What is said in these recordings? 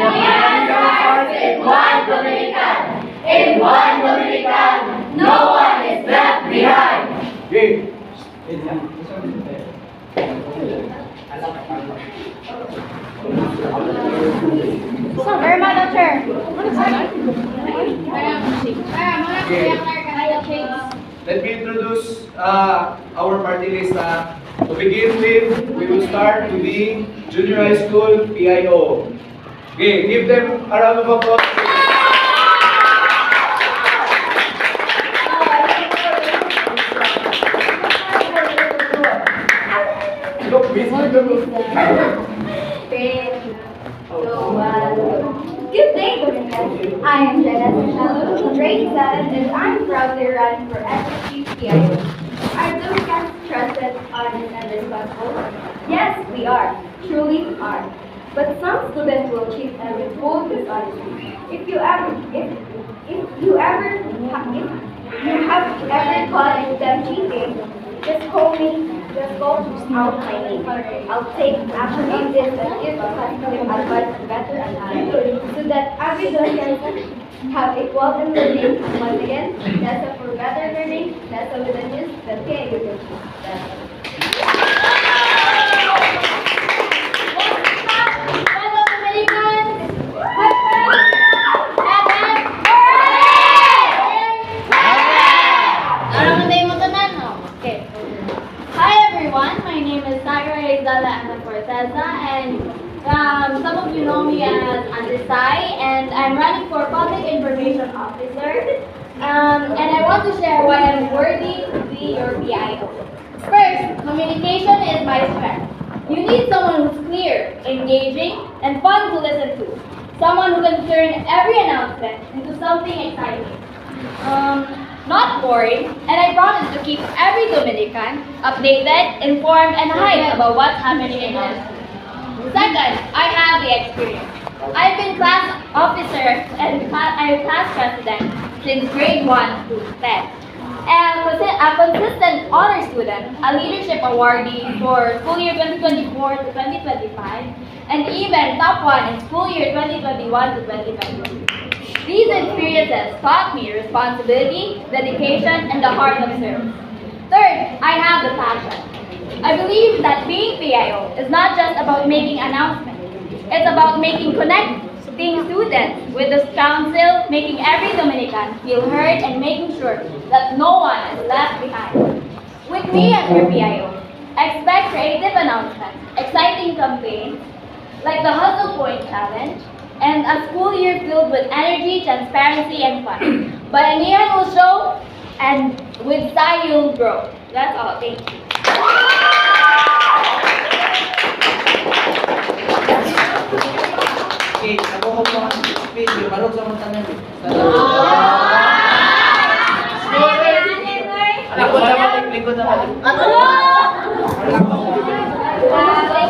in one Dominican. In one Dominican, no one is left behind. Madam Chair. Let me introduce our party list. To begin with, we will start with the Junior High School PIO. Okay, give them a round of applause. Look, busy. Good day, Dominican. I am Jenna Sachalo, grade 7, and I'm proudly running for SSGPIO. Are Dominicans trusted, honest, and responsible? Yes, we are. Truly are. But some students will cheat and withhold dishonesty. If you have ever caught them cheating, just call out my name. I'll take action on this and give positive advice to better and so that every Dominican have equal in learning. Once again, that's a for better learning. That's a with the news that can give you. My name is Sagra Rizala Ana Forteza, and some of you know me as Andesai, and I'm running for Public Information Officer. And I want to share why I'm worthy to be your PIO. First, communication is my strength. You need someone who's clear, engaging, and fun to listen to. Someone who can turn every announcement into something exciting. Not boring, and I promise to keep every Dominican updated, informed, and hyped about what's happening in this. Second, I have the experience. I've been class officer and I'm class president since grade 1 to 10. And a consistent honor student, a leadership awardee for school year 2024 to 2025, and even top 1 in school year 2021 to 2022. These experiences taught me responsibility, dedication, and the heart of service. Third, I have the passion. I believe that being PIO is not just about making announcements. It's about connecting students with the council, making every Dominican feel heard, and making sure that no one is left behind. With me as your PIO, expect creative announcements, exciting campaigns, like the Hustle Point Challenge, and a school year filled with energy, transparency, and fun. But Anihan will show, and with Sai you'll grow. That's all. Thank you. Okay, ako ko po ang speech. Barog sa mga tanan. Ako na matiklikod na balik.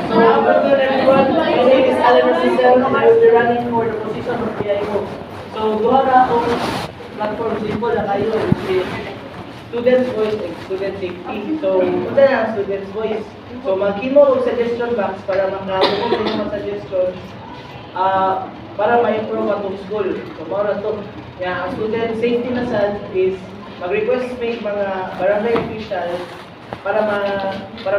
So, welcome everyone. My name is Alan Rosicel. I will be running for the position of PIO. So, duha na akong platform simple na kayo. Students' voice and student safety. So, ito na ang students' voice. So, mag-kimo og suggestion box para makabuo ng mga suggestion para ma-improve atong school. So, mara to. Ang student safety na sad is mag-request may mga barangay officials para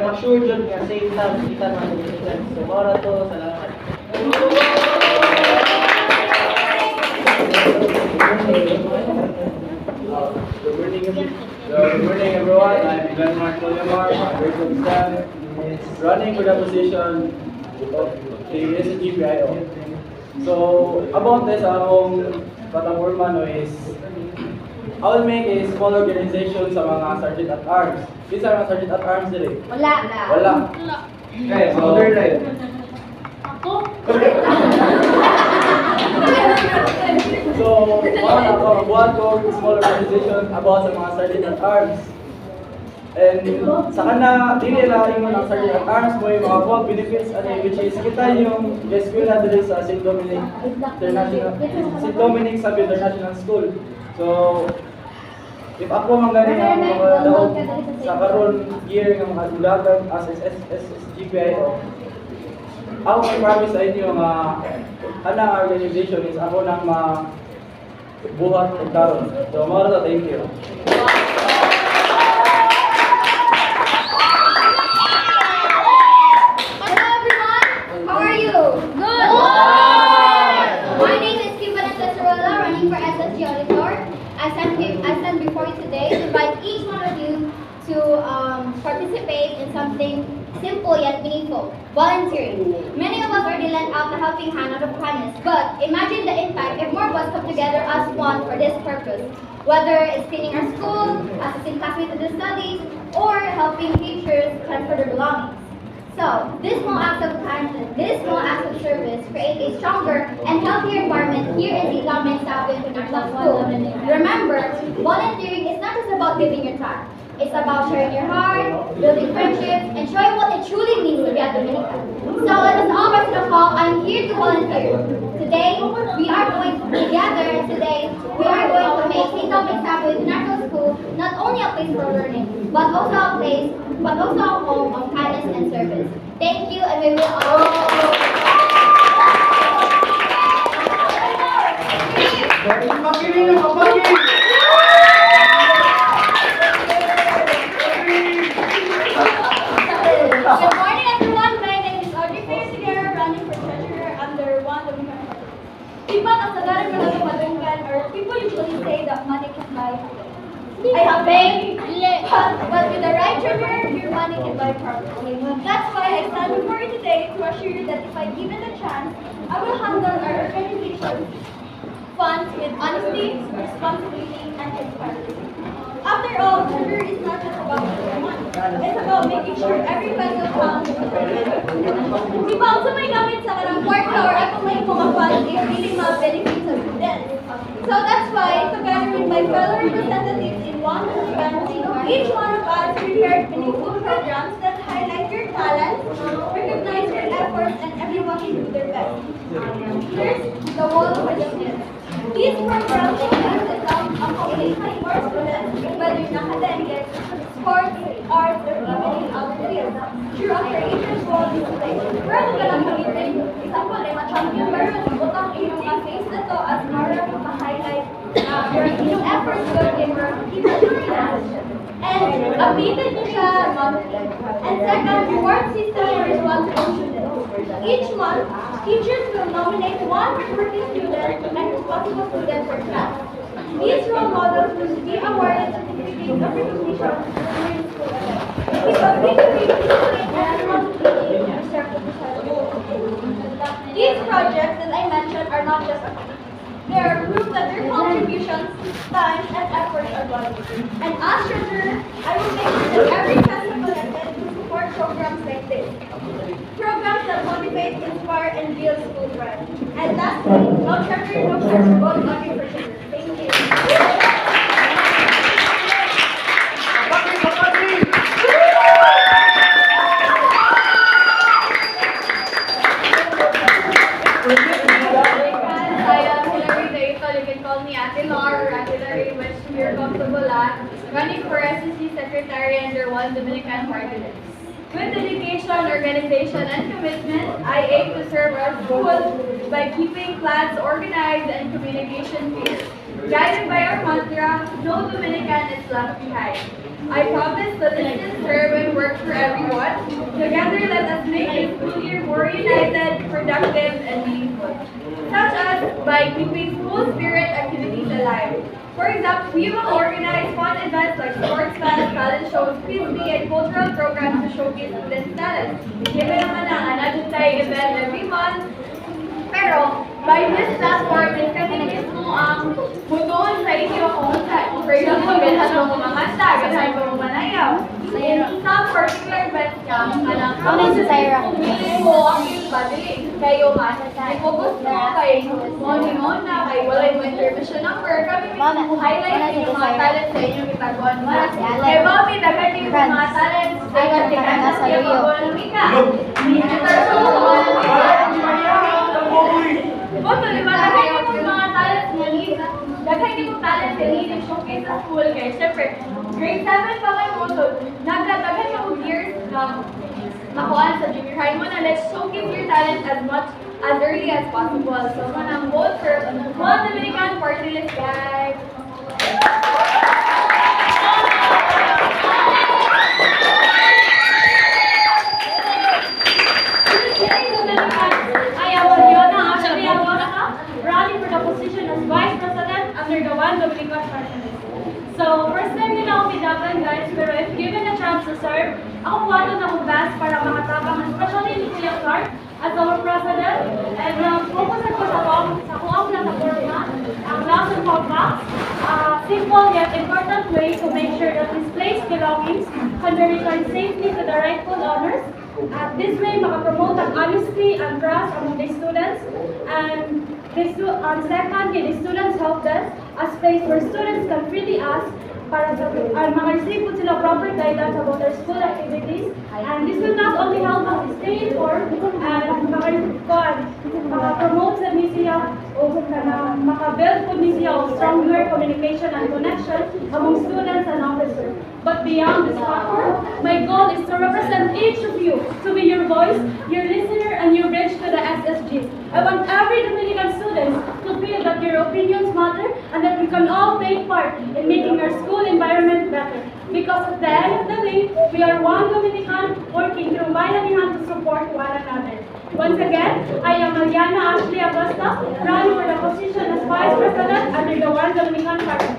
ma-sure dyan nga safe lang kita mga students. So, mara to. Salamat. Good morning everyone. I'm Glenn Marco Yamar, grade 7, running for the position of the SSGPIO. So, about this, akong platform is I will make a small organization sa mga Sergeant at Arms. These are mga Sergeant at Arms dili? Wala. Wala. Okay, so Ako? So, buwan ko small organization about sa mga Sergeant at Arms. And sa kana, dili lang yung mga Sergeant at Arms mo yung mga full benefits which is kita yung eskwela dili sa St. Dominic Sabio International School. So, if ako man gani ang mga daog sa karon year ng mga dulagan as SSGPIO, ako may promise sa inyo nga anang organization is ako nang buhat og karon. So mao ra, thank you. Hello everyone, how are you? Good. My name is Kim Vanessa Sorolla, running for SSG Auditor. I stand before you today to invite each one of you to participate in something simple yet meaningful, volunteering. Many of us already lent out the helping hand out of kindness, but imagine the impact if more of us come together as one for this purpose. Whether it's cleaning our school, assisting classmates in their studies, or helping teachers transfer their belongings. So, this small act of kindness, this small act of service create a stronger and healthier environment here in the Islamic South International School. Remember, volunteering is not just about giving your time. It's about sharing your heart, building friendships, and showing what it truly means to be a Dominican. So let us all rise to the call. I'm here to volunteer. Today, we are going together, and today, we are going to make St. Dominic South International School not only a place for learning, but also a home of kindness and service. Thank you, and we will all. Good morning, everyone. My name is Audrey Faye Sigara, running for treasurer under one Dominican Republic. People ang sagaran ko lang madunggan, or people usually say that money can buy happiness. I have faith, but with the right treasurer, your money can buy property. That's why I stand before you today to assure you that if I given a chance, I will handle our organization funds with honesty, responsibility, and transparency. After all, treasurer is not just about the money. It's about making sure every peso counts. Di ba ang may gamit sa kanang kwarta or ako may mga funds is really ma-benefit sa students. So that's why, together with my fellow representatives in one country, each one of us prepared meaningful programs that highlight your talents, recognize your efforts, and everyone should do their best. Here's the wall of students. These programs include accommodating more students, whether in academics, sports, arts, or even in other fields, through a creative role display. Pero kung ganang gamitin, example, ay ma-champion pero butang inyong mga face na to as para ma-highlight your inyong efforts good in your and updated niyo siya monthly. And second, reward system for responsible students. Each month, teachers will nominate one hardworking student and responsible student per class. These role models will be awarded certificates of recognition during school events. Because they will be disciplined and responsibility to serve the society. These projects that I mentioned are not just activities. They are proof that their contributions, time, and efforts are valued. And as treasurer, I will make sure that every class collected will support programs like this. Programs that motivate, inspire, and build school pride. And lastly, no treasurer, no pressure, both looking for treasurer. Thank you. I am Hilary Dayton. You can call me Ate Lar or Ate Larry, which you're comfortable at. Running for SSG Secretary under one Dominican Party List. With dedication, organization, and commitment, I aim to serve our school by keeping plans organized and communication clear. Guided by our mantra, no Dominican is left behind. I promise to listen, serve, and work for everyone. Together, let us make this school year more united, productive, and meaningful. Such as by keeping school spirit activities alive. For example, we will organize fun events like sports fest, talent shows, quiz bee, and cultural programs to showcase students' talents. Given naman ang anadutay event every month, pero by this platform, is kasi mismo ang butuan sa inyo kung saan. For example, ganahan mo kumangasta, ganahan mo kumanayaw. In some particular events niya, ano sa Syra? Pili mo ang iyong badili. Kayo man, i-focus mo kay mo na kay walay mo intervention number. Kami highlight yung mga talents sa inyong itaguan mo. Kay Mami, dagan yung mga talents. Dagan sa iyo. Boto, di ba? Dagay niyo yung mga talents niya lead. Dagay niyo yung talent niya lead yung showcase sa school. Kaya syempre, grade 7 pa kayo mo. So, nagdagay niyo yung years na makuhaan sa junior try mo na, let's showcase your talent as much as early as possible. So, manang vote for One Dominican Party List, guys. I am Mariana. Actually, I was running for the position as Vice President under the One Dominican Party List. So, first time din ako pidagan, guys, pero if given a chance to serve, ako puwato na akong best para makatabang, especially ni Kuya Clark as our President. And focus ako sa kung na sa forma, ang class and compacts, simple yet important way to make sure that misplaced belongings can be returned safely to the rightful owners. This way, makapromote ang honesty and trust among the students. And second, the students help desk, a space where students can freely ask para sa maka-receive po sila proper guidance about their school activities. And this will not only help us stay informed and maka-promote sa MISIA o maka-build po MISIA of stronger communication and connection among students and officers. But beyond this factor, my goal is to represent each of you, to be your voice, your listener, and your bridge to the SSG. I want every Dominican student to feel that your opinions matter and that we can all take part in making our school environment better. Because at the end of the day, we are one Dominican working through bayanihan to support one another. Once again, I am Mariana Ashley Acosta, running for the position as Vice President under the One Dominican Party.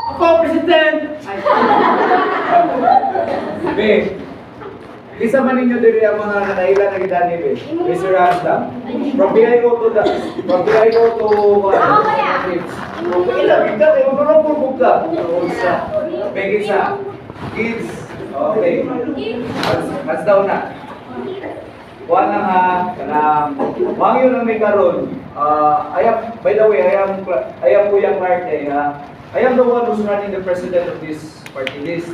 Ako, President! Be, isa man ninyo diri ang mga nakailan na gidani, be. Mr. Rasta. From BIO to trips. Ilang gida, kayo marunong ka. Be, isa. Kids. Okay. Mas daw na. Kuha na ha, mga yun ang may karon. By the way, I am Kuya Clark, I am the one who's running the president of this party list.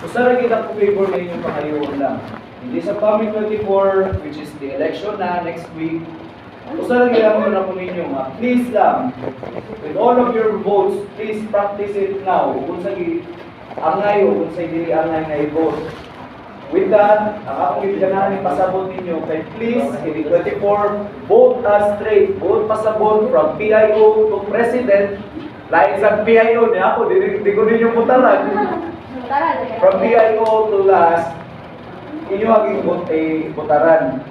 So sa kita po favor na inyong pangayuan lang. Hindi sa coming 24, which is the election na next week. So sa kita mo na po ninyo, please lang, with all of your votes, please practice it now. Kung sa angay o kung sa hindi angay na i-vote. With that, ang akong ibiganahan pasabot ninyo, kay please, in 24, vote us straight. Vote pasabot from PIO to President. Lain sa PIO niya ako, di ko ninyo putaran. From PIO to last, inyo ang putaran.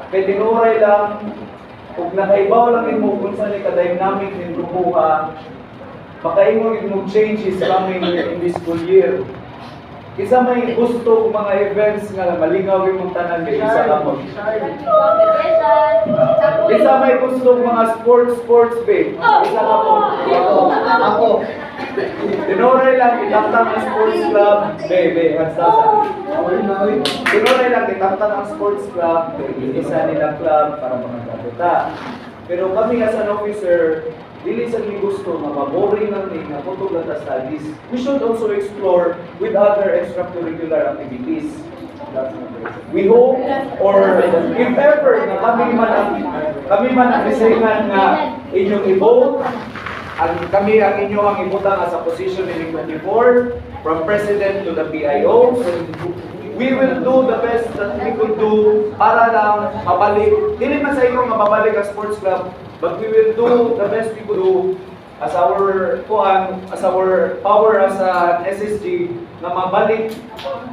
Kaya tinuray lang, kung nakaibaw lang mo kung saan ka-dynamic ng grupuha, makaingon yung change is coming in this school year. Isa may gusto mga events nga malingaw yung tanan ni isa kamot. Isa may gusto mga sports be. Isa kamot. Ako. Tinuray lang itamtang ang sports club. Be, hasta. Tinuray lang itamtang ang sports club. Isa nila club para makagabota. Pero kami as an officer, dili sa gusto na maboring ng nga putog lang ta studies. We should also explore with other extracurricular activities. We hope, or if ever, na kami man ang designan nga inyong i-vote, kami ang inyo ang ibutang sa position in 24, from President to the PIO. We will do the best that we could do para lang mabalik. Dili man sa inyo mababalik ang sports club, but we will do the best we could do as our power as an SSG na mabalik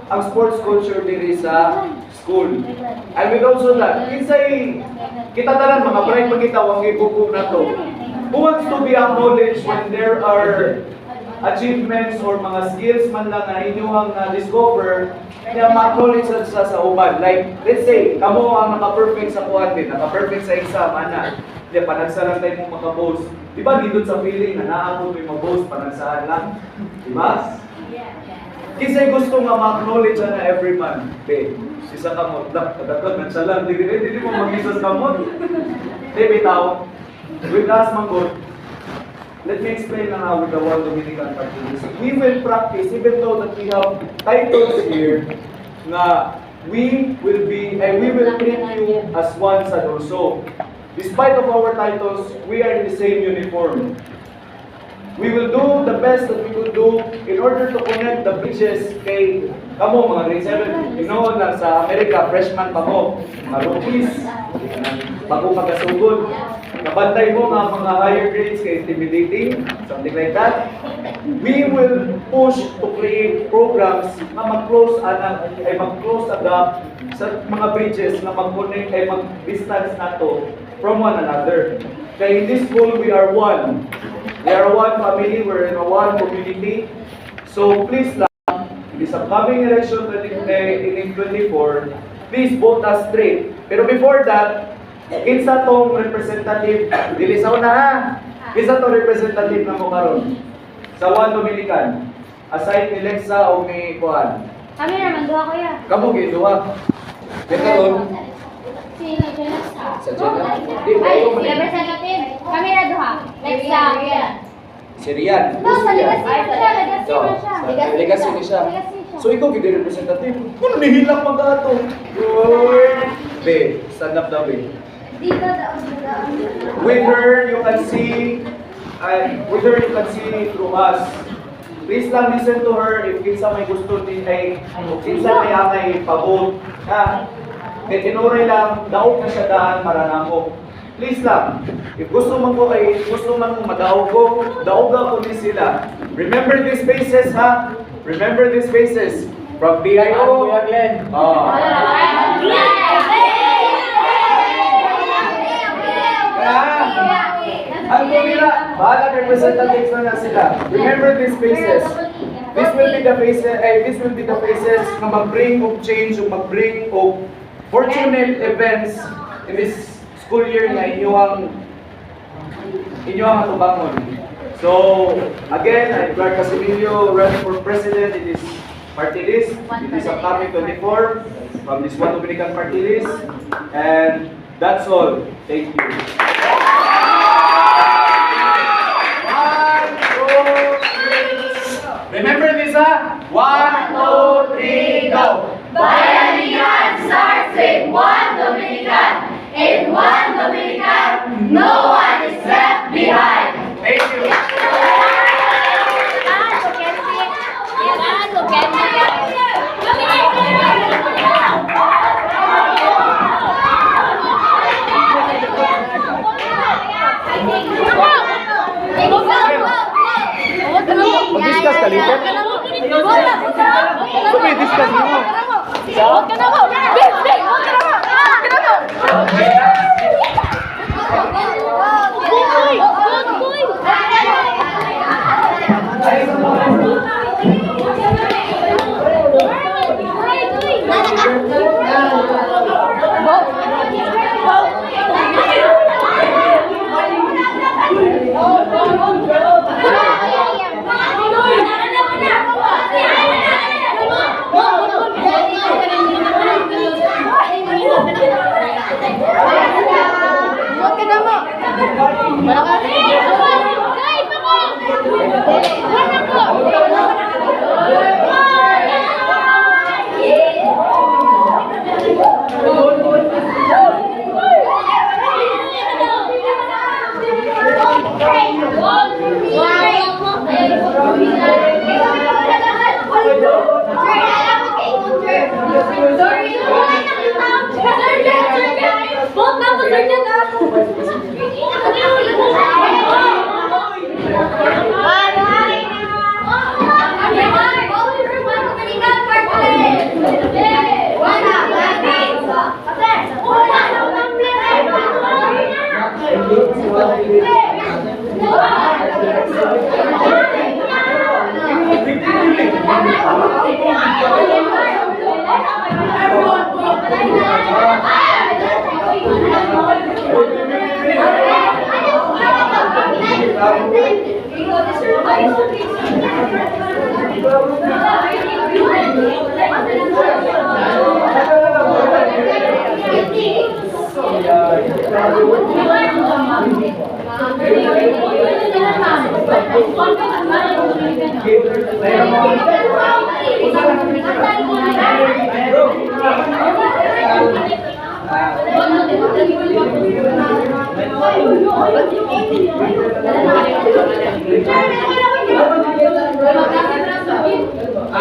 ang sports culture diri sa school. And with also that, kita tanan mga bright magitaw ang ibugog na to. Who wants to be acknowledged when there are achievements or mga skills man lang na inyong discover na ma-acknowledge sa uban. Like, let's say, kamo ang naka-perfect sa kuwan din, naka-perfect sa exam, ana. Di, panagsalan tayo mong maka-boast. Di ba, dito sa feeling na naamon mo yung mag-boast, panagsahan lang? Di ba? Kisa'y gusto nga ma-acknowledge na every man. Be, isa kamot, kadagdag na siya lang. Di mo mag-isas kamot. Di, bitaw. With us, manggod. Let me explain na how with the One Dominican Party List. We will practice, even though that we have titles here, na we will treat you as one sad also. Despite of our titles, we are in the same uniform. we will do the best that we could do in order to connect the bridges kay kamo mga grade 7. You know, na sa Amerika, freshman pa mo, mga rookies, bago pagkasugod. Nabantay mo nga mga higher grades kay intimidating, something like that. We will push to create programs na mag-close the gap sa mga bridges na mag-connect ay mag-distance nato from one another. Kaya in this school, we are one. We are one family, we're in a one community. So please lang, in this upcoming election in 2024, please vote us straight. Pero before that, kinsa tong representative, dili sa una ha, kinsa tong representative na mo karon sa One Dominican, aside ni Lexa o ni Kuan. Kami naman, duha ko yan. Kamo giduha. Kaya karon, Si Jonas. sa Jenna. Ay, si representative. Kami na duha. Like sa... Si Rian. No, sa Rian. legacy siya. Legacy So, man siya. sa legacy ni siya. Legacy siya. So ikaw gid representative. Kuno nihilak man ka ato. Be, stand up daw be. Dito daw. With her you can see through us. Please lang listen to her if kinsa may gusto din ay kinsa may angay pabot. Ha? Kaya tinuray lang, daog na siya daan para nako. Please lang, if gusto man madaog ko, daog ako ni sila. Remember these faces ha? Remember these faces from BIO. Ang nila, bahala representatives na sila. Remember these faces. This will be the faces na mag-bring of change, o mag-bring of fortunate events in this school year na inyong atubangon. So, again, I'm Clark Casimilio, running for president in this party list. In this upcoming 24 from this One Dominican party list. And that's all. Thank you. 1, 2, 3. Remember this, ha? 1, 2, 3, go! Bayanihan starts with One Dominican. In One Dominican, no one is left behind. Thank you. Mag-discuss ka later? So may discuss mo. Huwag ka na mo! Huwag ka na mo!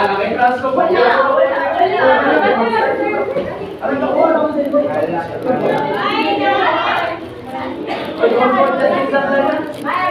Naka-transfer pa niya. Ay,